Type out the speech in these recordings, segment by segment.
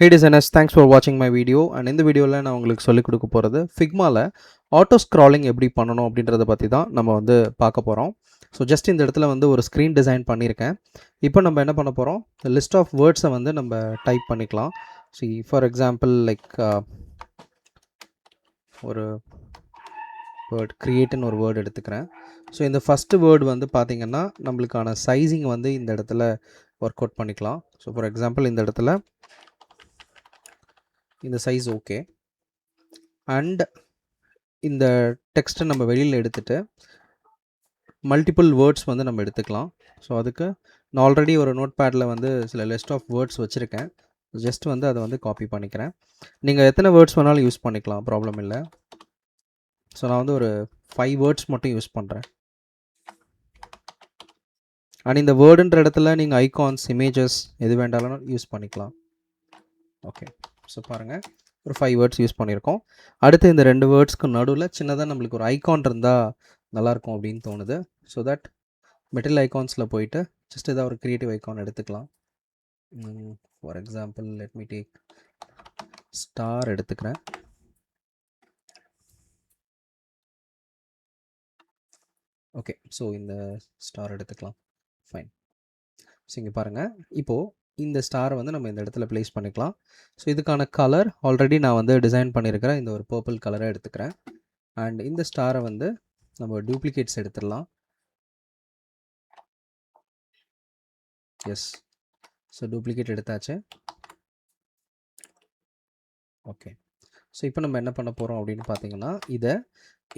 Hey designers, thanks for watching my video. And இந்த வீடியோவில் நான் உங்களுக்கு சொல்லிக் கொடுக்க போகிறது ஃபிக்மாவில் ஆட்டோ ஸ்க்ராலிங் எப்படி பண்ணணும் அப்படின்றத பற்றி தான் நம்ம வந்து பார்க்க போகிறோம். ஸோ ஜஸ்ட் இந்த இடத்துல வந்து ஒரு ஸ்க்ரீன் டிசைன் பண்ணியிருக்கேன். இப்போ நம்ம என்ன பண்ண போகிறோம், லிஸ்ட் ஆஃப் வேர்ட்ஸை வந்து நம்ம டைப் பண்ணிக்கலாம். ஸோ ஃபார் எக்ஸாம்பிள் லைக் ஒரு வேர்ட் கிரியேட்னு ஒரு வேர்டு எடுத்துக்கிறேன். ஸோ இந்த ஃபஸ்ட்டு வேர்டு வந்து பார்த்திங்கன்னா நம்மளுக்கான சைஸிங் வந்து இந்த இடத்துல ஒர்க் அவுட் பண்ணிக்கலாம். ஸோ ஃபார் எக்ஸாம்பிள் இந்த இடத்துல இந்த சைஸ் ஓகே. அண்ட் இந்த டெக்ஸ்ட்டை நம்ம வெளியில் எடுத்துகிட்டு மல்டிபிள் வேர்ட்ஸ் வந்து நம்ம எடுத்துக்கலாம். ஸோ அதுக்கு நான் ஆல்ரெடி ஒரு நோட் பேடில் வந்து சில லிஸ்ட் ஆஃப் வேர்ட்ஸ் வச்சுருக்கேன். ஜஸ்ட் வந்து அதை வந்து காப்பி பண்ணிக்கிறேன். நீங்கள் எத்தனை வேர்ட்ஸ் வேணாலும் யூஸ் பண்ணிக்கலாம், ப்ராப்ளம் இல்லை. ஸோ நான் வந்து ஒரு 5 வேர்ட்ஸ் மட்டும் யூஸ் பண்ணுறேன். அண்ட் இந்த வேர்டுன்ற இடத்துல நீங்கள் ஐகான்ஸ், இமேஜஸ் எது வேண்டாலும் யூஸ் பண்ணிக்கலாம். ஓகே, ஸோ பாருங்கள் ஒரு 5 வேர்ட்ஸ் யூஸ் பண்ணியிருக்கோம். அடுத்து இந்த 2 வேர்ட்ஸ்க்கு நடுவில் சின்னதாக நம்மளுக்கு ஒரு ஐகான் இருந்தால் நல்லாயிருக்கும் அப்படின்னு தோணுது. ஸோ தட் மெட்டீரியல் ஐகான்ஸில் போயிட்டு ஜஸ்ட் ஏதாவது ஒரு க்ரியேட்டிவ் ஐகான் எடுத்துக்கலாம். For example let me take star எடுத்துக்கிறேன். ஓகே, ஸோ இந்த ஸ்டார் எடுத்துக்கலாம். ஃபைன். ஸோ இங்கே பாருங்கள், இப்போது இந்த ஸ்டாரை வந்து நம்ம இந்த இடத்துல ப்ளேஸ் பண்ணிக்கலாம். ஸோ இதுக்கான கலர் ஆல்ரெடி நான் வந்து டிசைன் பண்ணியிருக்கிறேன். இந்த ஒரு பர்பிள் கலரை எடுத்துக்கிறேன். அண்ட் இந்த ஸ்டாரை வந்து நம்ம டூப்ளிகேட்ஸ் எடுத்துடலாம். எஸ், ஸோ டூப்ளிகேட் எடுத்தாச்சு. ஓகே, ஸோ இப்போ நம்ம என்ன பண்ண போகிறோம் அப்படின்னு பார்த்தீங்கன்னா, இதை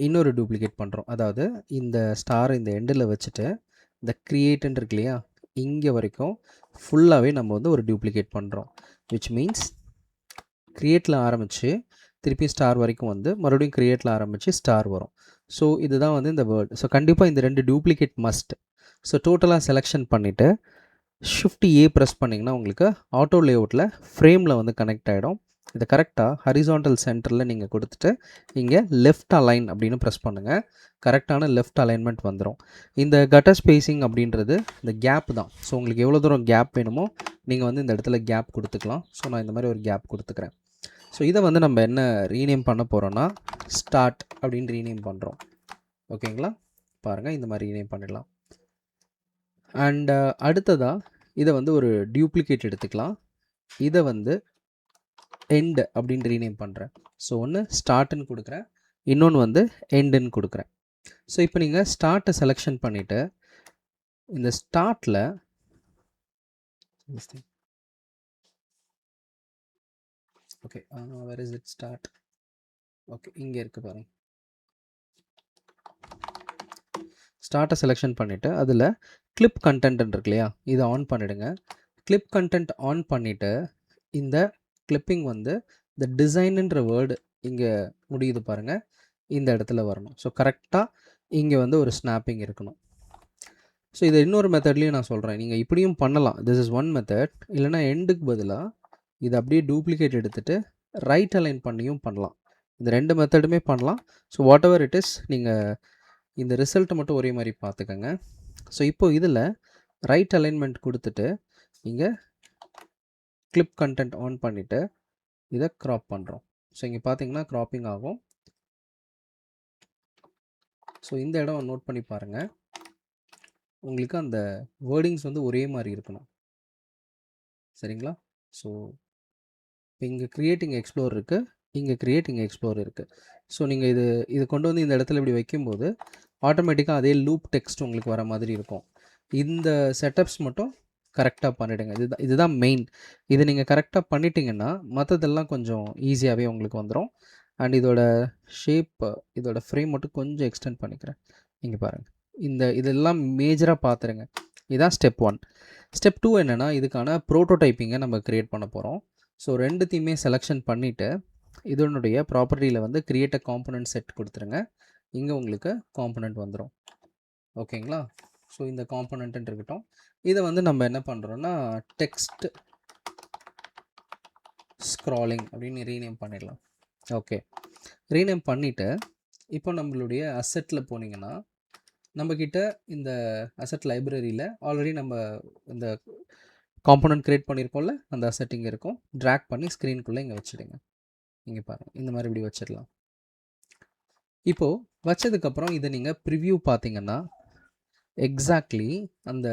இன்னொரு டூப்ளிகேட் பண்ணுறோம். அதாவது இந்த ஸ்டாரை இந்த எண்டில் வச்சுட்டு இந்த க்ரியேட்டுன்னு இருக்கு இல்லையா, இங்கே வரைக்கும் ஃபுல்லாகவே நம்ம வந்து ஒரு டூப்ளிகேட் பண்ணுறோம். விச் மீன்ஸ் க்ரியேட்டில் ஆரம்பித்து திருப்பி ஸ்டார் வரைக்கும் வந்து மறுபடியும் க்ரியேட்டில் ஆரம்பித்து ஸ்டார் வரும். ஸோ இதுதான் வந்து இந்த வேர்டு. ஸோ கண்டிப்பாக இந்த 2 டூப்ளிகேட் மஸ்ட். ஸோ டோட்டலாக செலெக்ஷன் பண்ணிவிட்டு Shift A ப்ரெஸ் பண்ணிங்கன்னா உங்களுக்கு ஆட்டோ லேஅவுட்டில் ஃப்ரேமில் வந்து கனெக்ட் ஆகிடும். இதை கரெக்டாக ஹரிசாண்டல் சென்டரில் நீங்கள் கொடுத்துட்டு இங்கே லெஃப்ட் அலைன் அப்படின்னு ப்ரெஸ் பண்ணுங்கள். கரெக்டான லெஃப்ட் அலைன்மெண்ட் வந்துடும். இந்த கட்டர் ஸ்பேசிங் அப்படின்றது இந்த கேப் தான். ஸோ உங்களுக்கு எவ்வளோ தூரம் கேப் வேணுமோ நீங்கள் வந்து இந்த இடத்துல கேப் கொடுத்துக்கலாம். ஸோ நான் இந்த மாதிரி ஒரு கேப் கொடுத்துக்கிறேன். ஸோ இதை வந்து நம்ம என்ன ரீநேம் பண்ண போகிறோன்னா ஸ்டார்ட் அப்படின்னு ரீநேம் பண்ணுறோம். ஓகேங்களா, பாருங்கள் இந்த மாதிரி ரீநேம் பண்ணிடலாம். அண்ட் அடுத்ததாக இதை வந்து ஒரு டியூப்ளிகேட் எடுத்துக்கலாம். இதை வந்து எண்ட் அப்படின்னு ரீநேம் பண்ணுறேன். ஸோ ஒன்று ஸ்டார்ட்டுன்னு கொடுக்குறேன், இன்னொன்று வந்து எண்டுன்னு கொடுக்குறேன். ஸோ இப்போ நீங்கள் ஸ்டார்ட்டை செலெக்ஷன் பண்ணிவிட்டு இந்த ஸ்டார்ட்டில் okay, where is it start? Okay, இங்கே இருக்குது பாருங்கள். ஸ்டார்ட்டை செலெக்ஷன் பண்ணிவிட்டு அதில் கிளிப் கண்டென்ட் இருக்கு இல்லையா, இதை ஆன் பண்ணிவிடுங்க. கிளிப் கண்டென்ட் ஆன் பண்ணிவிட்டு இந்த கிளிப்பிங் வந்து இந்த டிசைனுன்ற வேர்டு இங்கே முடியுது பாருங்கள், இந்த இடத்துல வரணும். ஸோ கரெக்டாக இங்கே வந்து ஒரு ஸ்னாப்பிங் இருக்கணும். ஸோ இதை இன்னொரு மெத்தட்லேயும் நான் சொல்கிறேன். நீங்கள் இப்படியும் பண்ணலாம். This is one method. இல்லைனா எண்டுக்கு பதிலாக இதை அப்படியே டூப்ளிகேட் எடுத்துகிட்டு ரைட் அலைன் பண்ணியும் பண்ணலாம். இந்த 2 மெத்தடுமே பண்ணலாம். So what ever it is, நீங்கள் இந்த ரிசல்ட்டை மட்டும் ஒரே மாதிரி பார்த்துக்கோங்க. ஸோ இப்போது இதில் ரைட் அலைன்மெண்ட் கொடுத்துட்டு இங்கே கிளிப் கண்டென்ட் ஆன் பண்ணிவிட்டு இதை க்ராப் பண்ணுறோம். ஸோ இங்கே பார்த்தீங்கன்னா க்ராப்பிங் ஆகும். ஸோ இந்த இடம் நோட் பண்ணி பாருங்கள், உங்களுக்கு அந்த வேர்டிங்ஸ் வந்து ஒரே மாதிரி இருக்கணும். சரிங்களா? ஸோ இப்போ இங்கே கிரியேட்டிங் எக்ஸ்ப்ளோர் இருக்குது, இங்கே கிரியேட்டிங் எக்ஸ்ப்ளோர் இருக்குது. ஸோ நீங்கள் இது கொண்டு வந்து இந்த இடத்துல இப்படி வைக்கும்போது ஆட்டோமேட்டிக்காக அதே லூப் டெக்ஸ்ட் உங்களுக்கு வர மாதிரி இருக்கும். இந்த செட்டப்ஸ் மட்டும் கரெக்டாக பண்ணிவிடுங்க. இதுதான் மெயின். இதை நீங்கள் கரெக்டாக பண்ணிட்டீங்கன்னா மற்றதெல்லாம் கொஞ்சம் ஈஸியாகவே உங்களுக்கு வந்துடும். அண்ட் இதோட ஷேப், இதோட ஃப்ரேம் மட்டும் கொஞ்சம் எக்ஸ்டெண்ட் பண்ணிக்கிறேன். இங்கே பாருங்கள், இதெல்லாம் மேஜராக பார்த்துருங்க. இதுதான் ஸ்டெப் 1. ஸ்டெப் 2 என்னென்னா, இதுக்கான ப்ரோட்டோடைப்பிங்கை நம்ம க்ரியேட் பண்ண போகிறோம். ஸோ ரெண்டுத்தையுமே செலெக்ஷன் பண்ணிவிட்டு இதனுடைய ப்ராப்பர்ட்டியில் வந்து கிரியேட் அ காம்பனன்ட் செட் கொடுத்துருங்க. இங்கே உங்களுக்கு காம்பனன்ட் வந்துடும். ஓகேங்களா? ஸோ இந்த காம்பனன்ட்னு இருக்கட்டும். இதை வந்து நம்ம என்ன பண்ணுறோன்னா டெக்ஸ்ட் ஸ்க்ராலிங் அப்படின்னு ரீநேம் பண்ணிடலாம். ஓகே, ரீநேம் பண்ணிவிட்டு இப்போ நம்மளுடைய அசெட்டில் போனீங்கன்னா நம்மக்கிட்ட இந்த அசெட் லைப்ரரியில் ஆல்ரெடி நம்ம இந்த காம்போனன்ட் கிரியேட் பண்ணியிருக்கோம்ல, அந்த அசெட் இங்கே இருக்கும். ட்ராக் பண்ணி ஸ்க்ரீனுக்குள்ளே இங்கே வச்சுடுங்க. இங்கே பாருங்கள், இந்த மாதிரி இப்படி வச்சிடலாம். இப்போது வச்சதுக்கப்புறம் இதை நீங்கள் ப்ரிவ்யூ பார்த்தீங்கன்னா எக்ஸாக்ட்லி அந்த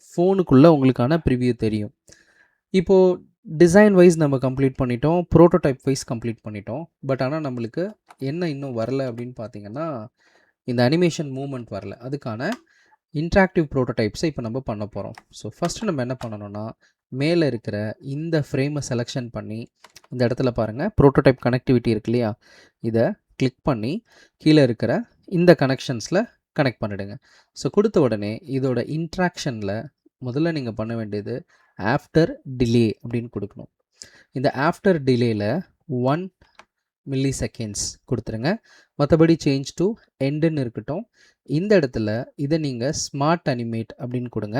ஃபோனுக்குள்ளே உங்களுக்கான ப்ரிவ்யூ தெரியும். இப்போது டிசைன் வைஸ் நம்ம கம்ப்ளீட் பண்ணிட்டோம், ப்ரோட்டோடைப் வைஸ் கம்ப்ளீட் பண்ணிட்டோம். பட் ஆனால் நம்மளுக்கு என்ன இன்னும் வரல அப்படின்னு பார்த்தீங்கன்னா, இந்த அனிமேஷன் மூமெண்ட் வரல. அதுக்கான இன்ட்ராக்டிவ் ப்ரோட்டோடைப்ஸை இப்போ நம்ம பண்ண போகிறோம். ஸோ ஃபஸ்ட்டு நம்ம என்ன பண்ணணும்னா, மேலே இருக்கிற இந்த ஃப்ரேமை செலெக்ஷன் பண்ணி இந்த இடத்துல பாருங்கள் ப்ரோட்டோடைப் கனெக்டிவிட்டி இருக்கு இல்லையா, இதை கிளிக் பண்ணி கீழே இருக்கிற இந்த கனெக்ஷன்ஸில் கனெக்ட் பண்ணிவிடுங்க. ஸோ கொடுத்த உடனே இதோட இன்ட்ராக்ஷனில் முதல்ல நீங்கள் பண்ண வேண்டியது ஆஃப்டர் டிலே அப்படின்னு கொடுக்கணும். இந்த ஆஃப்டர் டிலேயில் 1 ms கொடுத்துருங்க. மற்றபடி சேஞ்ச் டு எண்டுன்னு இருக்கட்டும். இந்த இடத்துல இதை நீங்கள் ஸ்மார்ட் அனிமேட் அப்படின்னு கொடுங்க.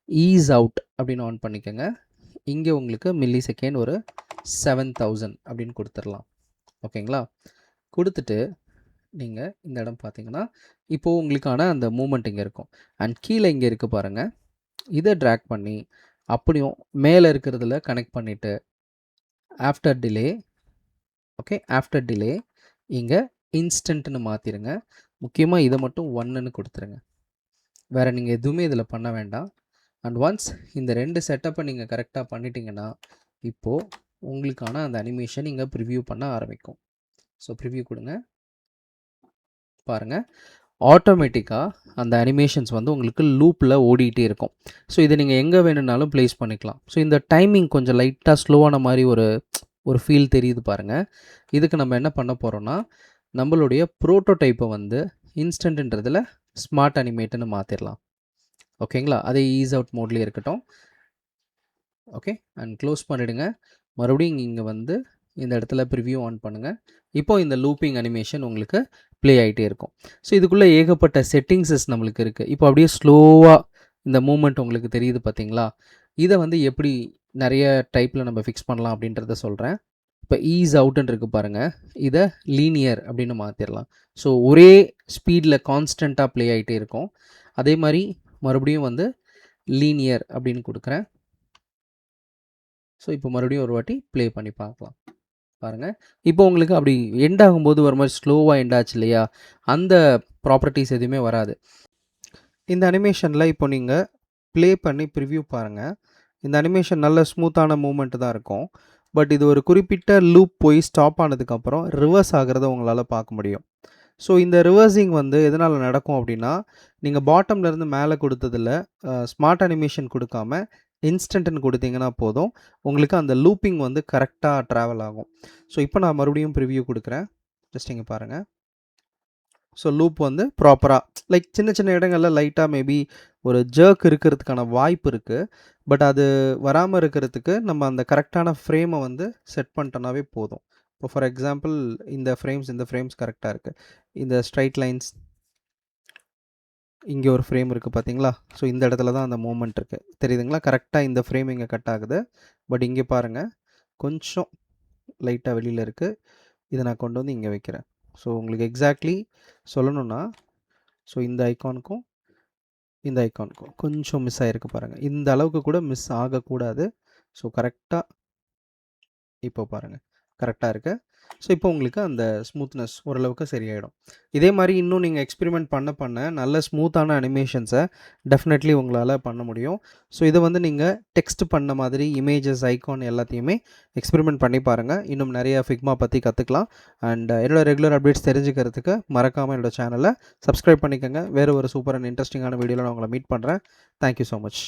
ஈஸ் அவுட் அப்படின்னு ஆன் பண்ணிக்கோங்க. இங்கே உங்களுக்கு மில்லிசெகண்ட் ஒரு 7000 அப்படின்னு கொடுத்துடலாம். ஓகேங்களா? கொடுத்துட்டு நீங்கள் இந்த இடம் பார்த்தீங்கன்னா இப்போது உங்களுக்கான அந்த மூமெண்ட் இங்கே இருக்கும். அண்ட் கீழே இங்கே இருக்குது பாருங்கள், இதை ட்ராக் பண்ணி அப்படியும் மேலே இருக்கிறதுல கனெக்ட் பண்ணிவிட்டு after delay, okay, after delay இங்கே இன்ஸ்டன்ட்னு மாற்றிடுங்க. முக்கியமாக இதை மட்டும் 1ன்னு கொடுத்துருங்க. வேறு நீங்கள் எதுவுமே இதில் பண்ண வேண்டாம். அண்ட் ஒன்ஸ் இந்த 2 செட்டப்பை நீங்கள் கரெக்டாக பண்ணிட்டீங்கன்னா இப்போது உங்களுக்கான அந்த அனிமேஷன் இங்கே ப்ரிவ்யூ பண்ண ஆரம்பிக்கும். ஸோ ப்ரிவ்யூ கொடுங்க. பாருங்கள், ஆட்டோமேட்டிக்காக அந்த அனிமேஷன்ஸ் வந்து உங்களுக்கு லூப்பில் ஓடிக்கிட்டே இருக்கும். ஸோ இதை நீங்கள் எங்கே வேணும்னாலும் ப்ளேஸ் பண்ணிக்கலாம். ஸோ இந்த டைமிங் கொஞ்சம் லைட்டாக ஸ்லோவான மாதிரி ஒரு ஃபீல் தெரியுது பாருங்கள். இதுக்கு நம்ம என்ன பண்ண போகிறோன்னா, நம்மளுடைய ப்ரோட்டோடைப்பை வந்து இன்ஸ்டன்ட்ன்றதில் ஸ்மார்ட் அனிமேட்டுன்னு மாற்றிடலாம். ஓகேங்களா? அதே ஈஸ் அவுட் மோட்லேயே இருக்கட்டும். ஓகே, அண்ட் க்ளோஸ் பண்ணிவிடுங்க. மறுபடியும் இங்கே வந்து இந்த இடத்துல ப்ரிவ்யூ ஆன் பண்ணுங்கள். இப்போது இந்த லூப்பிங் அனிமேஷன் உங்களுக்கு ப்ளே ஆகிட்டே இருக்கும். ஸோ இதுக்குள்ளே ஏகப்பட்ட செட்டிங்ஸஸ் நம்மளுக்கு இருக்குது. இப்போ அப்படியே ஸ்லோவாக இந்த மூமெண்ட் உங்களுக்கு தெரியுது பார்த்தீங்களா? இதை வந்து எப்படி நிறைய டைப்பில் நம்ம ஃபிக்ஸ் பண்ணலாம் அப்படின்றத சொல்கிறேன். இப்போ ஈஸ் அவுட்டுன்னு இருக்குது பாருங்கள், இதை லீனியர் அப்படின்னு மாற்றிடலாம். ஸோ ஒரே ஸ்பீடில் கான்ஸ்டண்ட்டாக ப்ளே ஆகிட்டே இருக்கும். அதே மாதிரி மறுபடியும் வந்து லீனியர் அப்படின்னு கொடுக்குறேன். ஸோ இப்போ மறுபடியும் ஒரு வாட்டி ப்ளே பண்ணி பார்க்கலாம். பாருங்கள், இப்போ உங்களுக்கு அப்படி எண்ட் ஆகும்போது ஒரு மாதிரி ஸ்லோவாக எண்ட் ஆச்சு இல்லையா, அந்த ப்ராப்பர்ட்டிஸ் எதுவுமே வராது. இந்த அனிமேஷனில் இப்போ நீங்கள் ப்ளே பண்ணி ப்ரிவ்யூ பாருங்கள். இந்த அனிமேஷன் நல்ல ஸ்மூத்தான மூமெண்ட்டு தான் இருக்கும். பட் இது ஒரு குறிப்பிட்ட லூப் போய் ஸ்டாப் ஆனதுக்கப்புறம் ரிவர்ஸ் ஆகிறத உங்களால் பார்க்க முடியும். ஸோ இந்த ரிவர்சிங் வந்து எதனால் நடக்கும் அப்படின்னா, நீங்கள் பாட்டம்லேருந்து மேலே கொடுத்ததில் ஸ்மார்ட் அனிமேஷன் கொடுக்காம இன்ஸ்டன்ட்னு கொடுத்தீங்கன்னா போதும், உங்களுக்கு அந்த லூப்பிங் வந்து கரெக்டாக ட்ராவல் ஆகும். ஸோ இப்போ நான் மறுபடியும் ப்ரிவ்யூ கொடுக்குறேன். ஜஸ்ட் இங்கே பாருங்கள். ஸோ லூப் வந்து ப்ராப்பராக லைக் சின்ன சின்ன இடங்களில் லைட்டாக மேபி ஒரு ஜர்க் இருக்கிறதுக்கான வாய்ப்பு இருக்குது. பட் அது வராமல் இருக்கிறதுக்கு நம்ம அந்த கரெக்டான ஃப்ரேமை வந்து செட் பண்ணிட்டோன்னாவே போதும். இப்போ ஃபார் எக்ஸாம்பிள் இந்த ஃப்ரேம்ஸ் கரெக்டாக இருக்குது. இந்த ஸ்ட்ரைட் லைன்ஸ் இங்கே ஒரு ஃப்ரேம் இருக்குது பார்த்தீங்களா? ஸோ இந்த இடத்துல தான் அந்த மூமெண்ட் இருக்குது, தெரியுதுங்களா? கரெக்டாக இந்த ஃப்ரேம் இங்கே கட் ஆகுது. பட் இங்கே பாருங்கள், கொஞ்சம் லைட்டாக வெளியில் இருக்குது. இதை நான் கொண்டு வந்து இங்கே வைக்கிறேன். ஸோ உங்களுக்கு எக்ஸாக்ட்லி சொல்லணுன்னா, ஸோ இந்த ஐக்கானுக்கும் இந்த ஐக்கானுக்கும் கொஞ்சம் மிஸ் ஆகிருக்கு பாருங்கள். இந்த அளவுக்கு கூட மிஸ் ஆகக்கூடாது. ஸோ கரெக்டாக இப்போ பாருங்கள், கரெக்டாக இருக்குது. ஸோ இப்போ உங்களுக்கு அந்த ஸ்மூத்னஸ் ஓரளவுக்கு சரியாயிடும். இதே மாதிரி இன்னும் நீங்கள் எக்ஸ்பெரிமெண்ட் பண்ண நல்ல ஸ்மூத்தான அனிமேஷன்ஸை டெஃபினெட்லி உங்களால் பண்ண முடியும். ஸோ இதை வந்து நீங்கள் டெக்ஸ்ட் பண்ண மாதிரி இமேஜஸ், ஐகான் எல்லாத்தையுமே எக்ஸ்பெரிமெண்ட் பண்ணி பாருங்கள். இன்னும் நிறைய ஃபிக்மா பற்றி கற்றுக்கலாம். அண்ட் என்னோட ரெகுலர் அப்டேட்ஸ் தெரிஞ்சுக்கிறதுக்கு மறக்காமல் என்னோட சேனலை சப்ஸ்கிரைப் பண்ணிக்கோங்க. வேறு ஒரு சூப்பர் அண்ட் இன்ட்ரெஸ்டிங்கான வீடியோவில் நான் உங்களை மீட் பண்ணுறேன். Thank you so much.